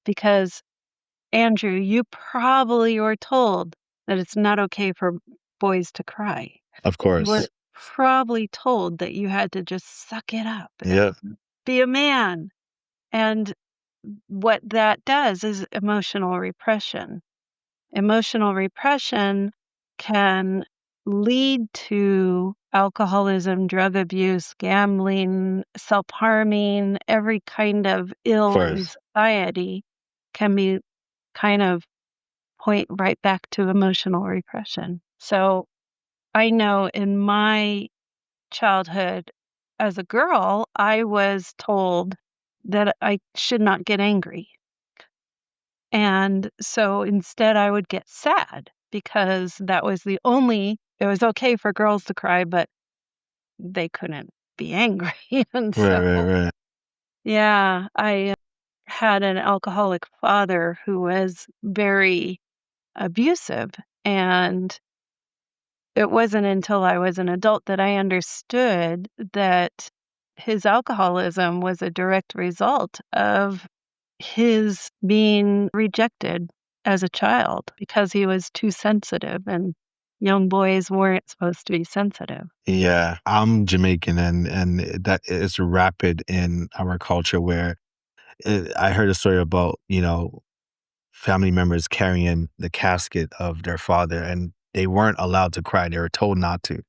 because, Andrew, you probably were told that it's not okay for boys to cry. Of You were course. probably told that you had to just suck it up Yeah. and be a man. And what that does is emotional repression. Emotional repression can lead to alcoholism, drug abuse, gambling, self-harming, every kind of Of ill in course. society can be kind of point right back to emotional repression. So I know in my childhood as a girl, I was told that I should not get angry. And so instead, I would get sad because that was it was okay for girls to cry, but they couldn't be angry. And Right, so, right, right. yeah, I had an alcoholic father who was very abusive. And it wasn't until I was an adult that I understood that his alcoholism was a direct result of his being rejected as a child because he was too sensitive, and young boys weren't supposed to be sensitive. Yeah, I'm Jamaican, and that is rapid in our culture where I heard a story about, family members carrying the casket of their father, and they weren't allowed to cry. They were told not to,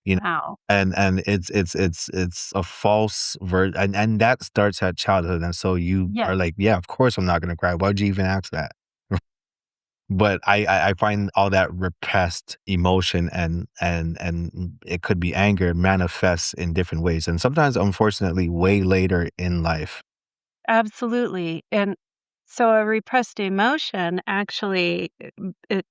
you know. Wow. And it's a false and that starts at childhood. And so you Yes, are like, yeah, of course I'm not gonna cry. Why'd you even ask that? But I find all that repressed emotion and it could be anger manifests in different ways, and sometimes, unfortunately, way later in life. absolutely. And so a repressed emotion actually it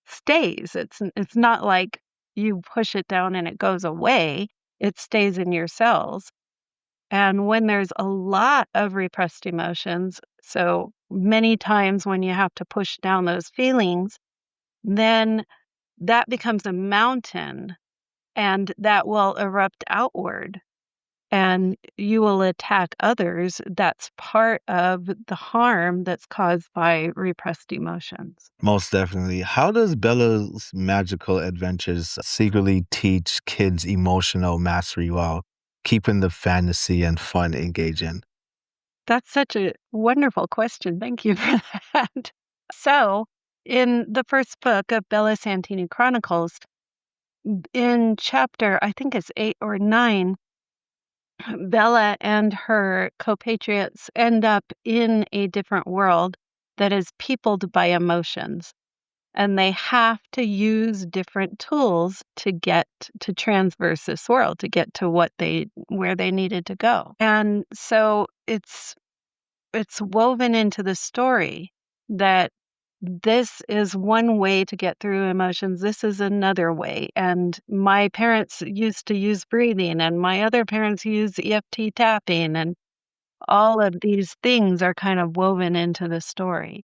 stays. It's not like you push it down and it goes away. It stays in your cells. And when there's a lot of repressed emotions, so many times when you have to push down those feelings, then that becomes a mountain and that will erupt outward and you will attack others. That's part of the harm that's caused by repressed emotions. Most definitely. How does Bella's magical adventures secretly teach kids emotional mastery while keeping the fantasy and fun engaging? That's such a wonderful question. Thank you for that. So, in the first book of Bella Santini Chronicles, in chapter, I think it's 8 or 9, Bella and her compatriots end up in a different world that is peopled by emotions. And they have to use different tools to get to transverse this world, to get to where they needed to go. And so it's woven into the story that this is one way to get through emotions. This is another way. And my parents used to use breathing, and my other parents use EFT tapping, and all of these things are kind of woven into the story.